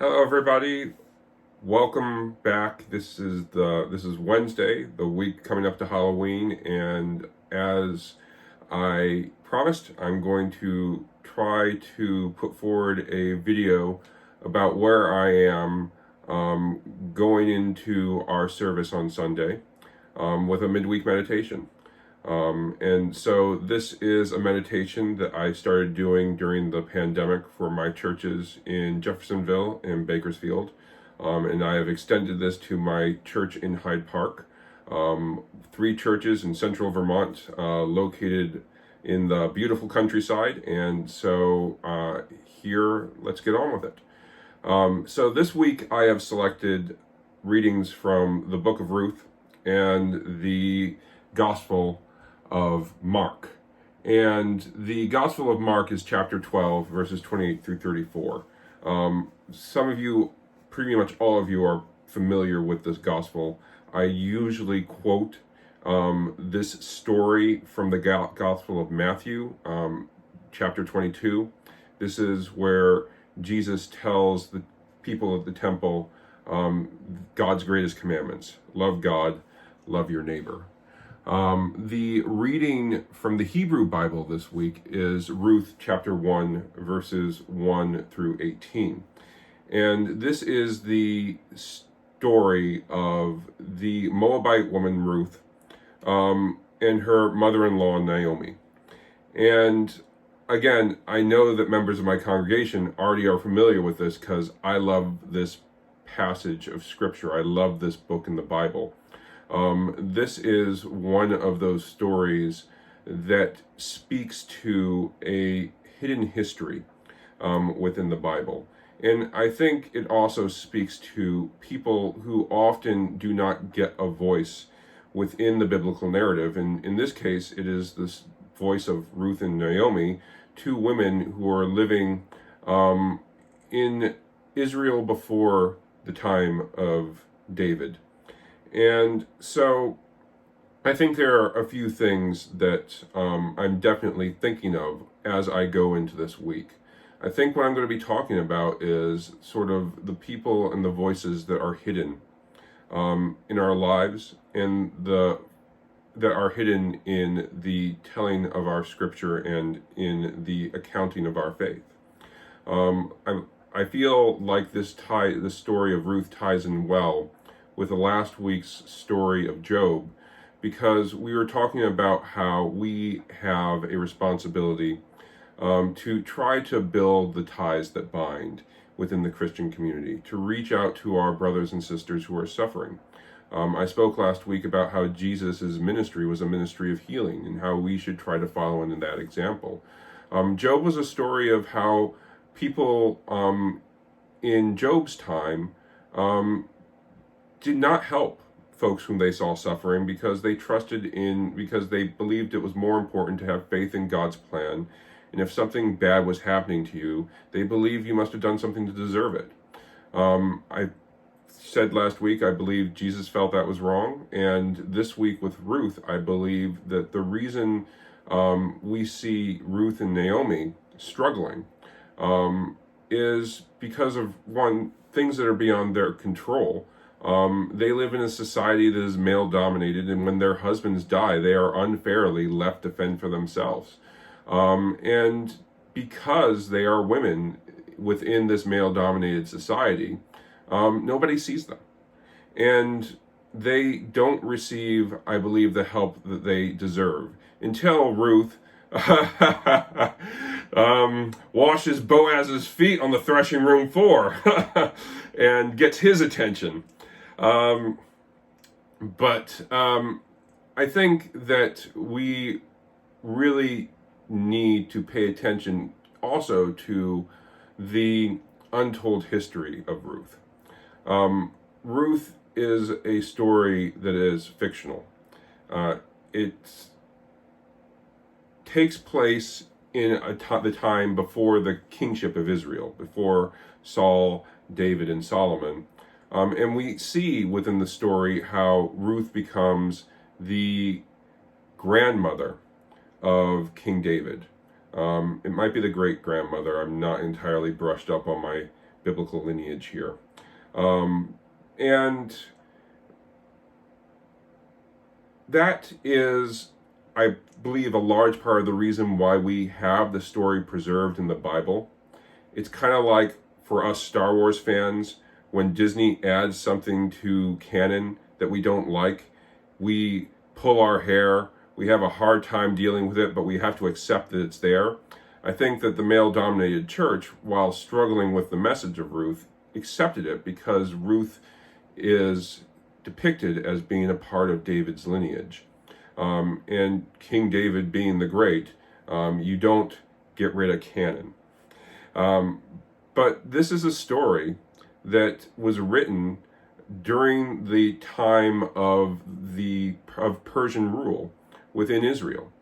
Hello, everybody. Welcome back. This is Wednesday, the week coming up to Halloween, and as I promised, I'm going to try to put forward a video about where I am going into our service on Sunday with a midweek meditation. And so this is a meditation that I started doing during the pandemic for my churches in Jeffersonville and Bakersfield. And I have extended this to my church in Hyde Park. 3 churches in central Vermont, located in the beautiful countryside. And so here, let's get on with it. So this week I have selected readings from the book of Ruth and the Gospel of Mark. And the Gospel of Mark is chapter 12, verses 28 through 34. Some of you, pretty much all of you, are familiar with this gospel. I usually quote this story from the Gospel of Matthew, chapter 22. This is where Jesus tells the people at the temple God's greatest commandments. Love God, love your neighbor. The reading from the Hebrew Bible this week is Ruth chapter 1, verses 1 through 18. And this is the story of the Moabite woman Ruth and her mother-in-law Naomi. And again, I know that members of my congregation already are familiar with this because I love this passage of scripture. I love this book in the Bible. This is one of those stories that speaks to a hidden history within the Bible. And I think it also speaks to people who often do not get a voice within the biblical narrative. And in this case, it is this voice of Ruth and Naomi, 2 women who are living in Israel before the time of David. And so I think there are a few things that I'm definitely thinking of as I go into this week. I think what I'm going to be talking about is sort of the people and the voices that are hidden in our lives and that are hidden in the telling of our scripture and in the accounting of our faith. I feel like the story of Ruth ties in well with the last week's story of Job, because we were talking about how we have a responsibility to try to build the ties that bind within the Christian community, to reach out to our brothers and sisters who are suffering. I spoke last week about how Jesus' ministry was a ministry of healing and how we should try to follow in that example. Job was a story of how people in Job's time did not help folks whom they saw suffering because they believed it was more important to have faith in God's plan. And if something bad was happening to you, they believe you must have done something to deserve it. I said last week, I believe Jesus felt that was wrong. And this week with Ruth, I believe that the reason we see Ruth and Naomi struggling is because of, one, things that are beyond their control. They live in a society that is male-dominated, and when their husbands die, they are unfairly left to fend for themselves. And because they are women within this male-dominated society, nobody sees them. And they don't receive, I believe, the help that they deserve until Ruth washes Boaz's feet on the threshing room floor and gets his attention. But I think that we really need to pay attention also to the untold history of Ruth. Ruth is a story that is fictional. It takes place in the time before the kingship of Israel, before Saul, David, and Solomon. And we see within the story how Ruth becomes the grandmother of King David. It might be the great-grandmother. I'm not entirely brushed up on my biblical lineage here. And that is, I believe, a large part of the reason why we have the story preserved in the Bible. It's kind of like for us Star Wars fans, when Disney adds something to canon that we don't like, we pull our hair, we have a hard time dealing with it, but we have to accept that it's there. I think that the male-dominated church, while struggling with the message of Ruth, accepted it because Ruth is depicted as being a part of David's lineage. And King David being the great, you don't get rid of canon. But this is a story that was written during the time of Persian rule within Israel.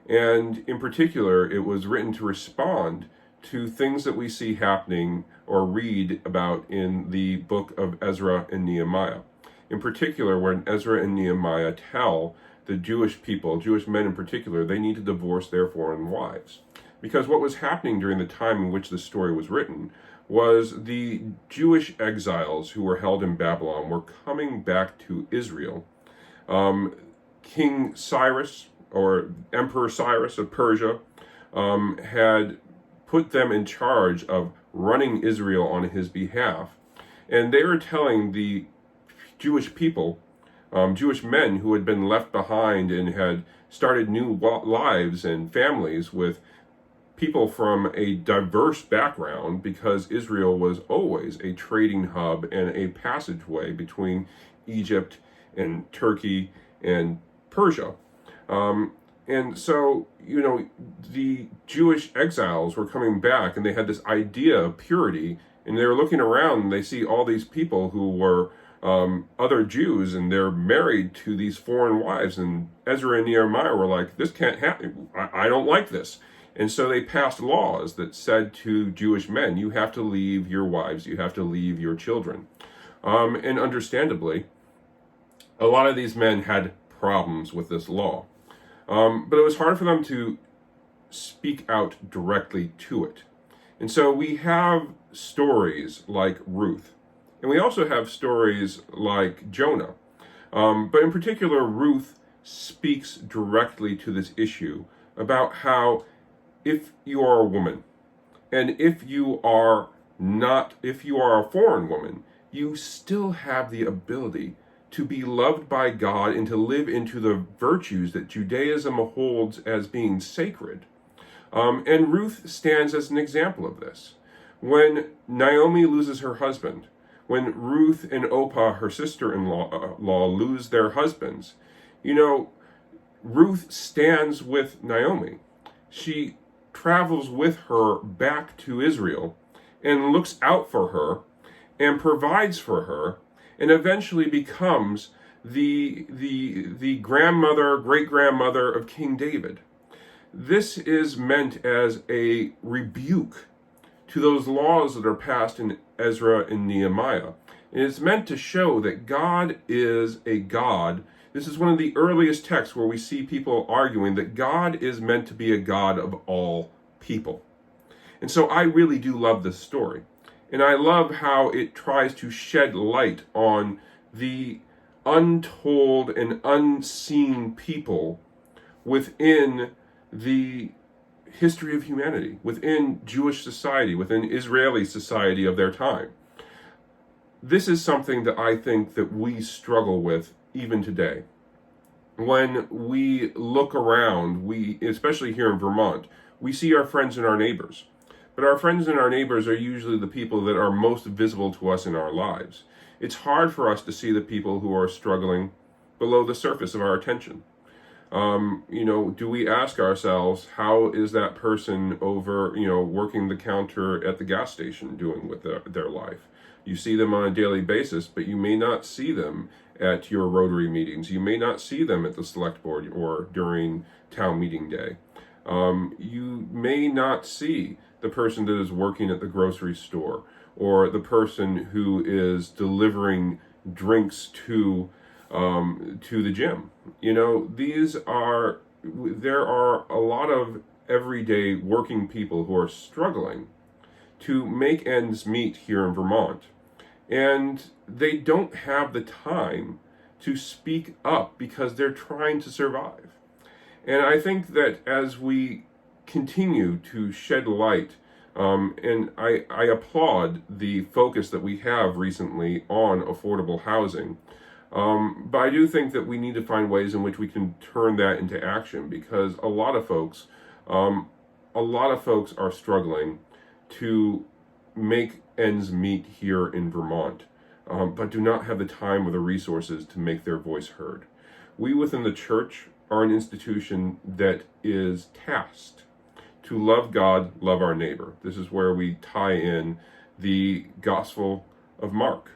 And in particular, it was written to respond to things that we see happening or read about in the book of Ezra and Nehemiah. In particular, when Ezra and Nehemiah tell the Jewish people, Jewish men in particular, they need to divorce their foreign wives. Because what was happening during the time in which the story was written was the Jewish exiles who were held in Babylon were coming back to Israel. King Cyrus, or Emperor Cyrus of Persia, had put them in charge of running Israel on his behalf. And they were telling the Jewish people, Jewish men who had been left behind and had started new lives and families with people from a diverse background, because Israel was always a trading hub and a passageway between Egypt and Turkey and Persia. And so, the Jewish exiles were coming back and they had this idea of purity, and they were looking around and they see all these people who were other Jews and they're married to these foreign wives. And Ezra and Nehemiah were like, this can't happen. I don't like this. And so they passed laws that said to Jewish men, you have to leave your wives, you have to leave your children. And understandably, a lot of these men had problems with this law. But it was hard for them to speak out directly to it. And so we have stories like Ruth, and we also have stories like Jonah. But in particular, Ruth speaks directly to this issue about how if you are a woman, and if you are a foreign woman, you still have the ability to be loved by God and to live into the virtues that Judaism holds as being sacred. And Ruth stands as an example of this. When Naomi loses her husband, when Ruth and Orpah, her sister-in-law, lose their husbands, Ruth stands with Naomi. She travels with her back to Israel and looks out for her and provides for her, and eventually becomes the grandmother, great-grandmother of King David. This is meant as a rebuke to those laws that are passed in Ezra and Nehemiah. And it's meant to show that God is a God. This is one of the earliest texts where we see people arguing that God is meant to be a God of all people. And so I really do love this story. And I love how it tries to shed light on the untold and unseen people within the history of humanity, within Jewish society, within Israeli society of their time. This is something that I think that we struggle with even today. When we look around, especially here in Vermont, we see our friends and our neighbors. But our friends and our neighbors are usually the people that are most visible to us in our lives. It's hard for us to see the people who are struggling below the surface of our attention. Do we ask ourselves, how is that person over, working the counter at the gas station doing with their life? You see them on a daily basis, but you may not see them at your Rotary meetings. You may not see them at the select board or during town meeting day. You may not see the person that is working at the grocery store, or the person who is delivering drinks to the gym. There are a lot of everyday working people who are struggling to make ends meet here in Vermont. And they don't have the time to speak up because they're trying to survive. And I think that as we continue to shed light, and I applaud the focus that we have recently on affordable housing, but I do think that we need to find ways in which we can turn that into action, because a lot of folks are struggling to make ends meet here in Vermont, but do not have the time or the resources to make their voice heard. We within the church are an institution that is tasked to love God, love our neighbor. This is where we tie in the Gospel of Mark.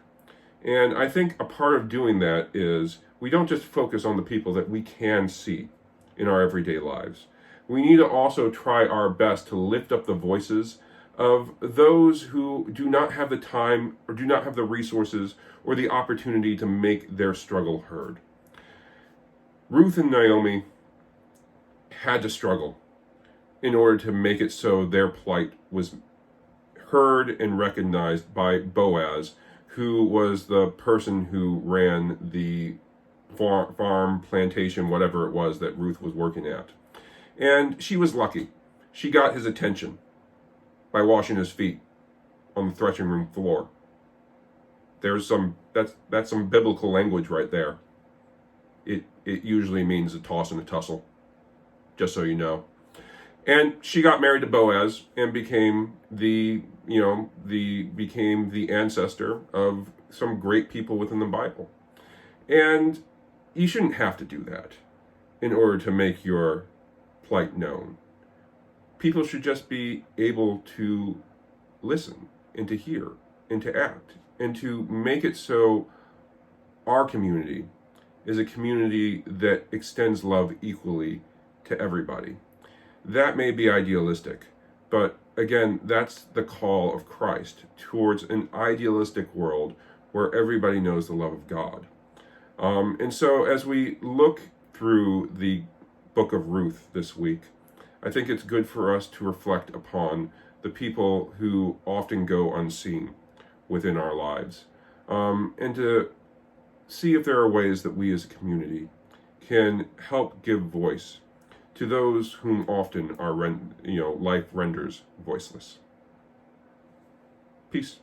And I think a part of doing that is we don't just focus on the people that we can see in our everyday lives. We need to also try our best to lift up the voices of those who do not have the time or do not have the resources or the opportunity to make their struggle heard. Ruth and Naomi had to struggle in order to make it so their plight was heard and recognized by Boaz, who was the person who ran the farm, plantation, whatever it was that Ruth was working at. And she was lucky. She got his attention by washing his feet on the threshing room floor. That's some biblical language right there. It usually means a toss and a tussle, just so you know. And she got married to Boaz and became the ancestor of some great people within the Bible. And you shouldn't have to do that in order to make your plight known. People should just be able to listen and to hear and to act and to make it so our community is a community that extends love equally to everybody. That may be idealistic, but again, that's the call of Christ towards an idealistic world where everybody knows the love of God. And so as we look through the book of Ruth this week, I think it's good for us to reflect upon the people who often go unseen within our lives, and to see if there are ways that we as a community can help give voice to those whom often life renders voiceless. Peace.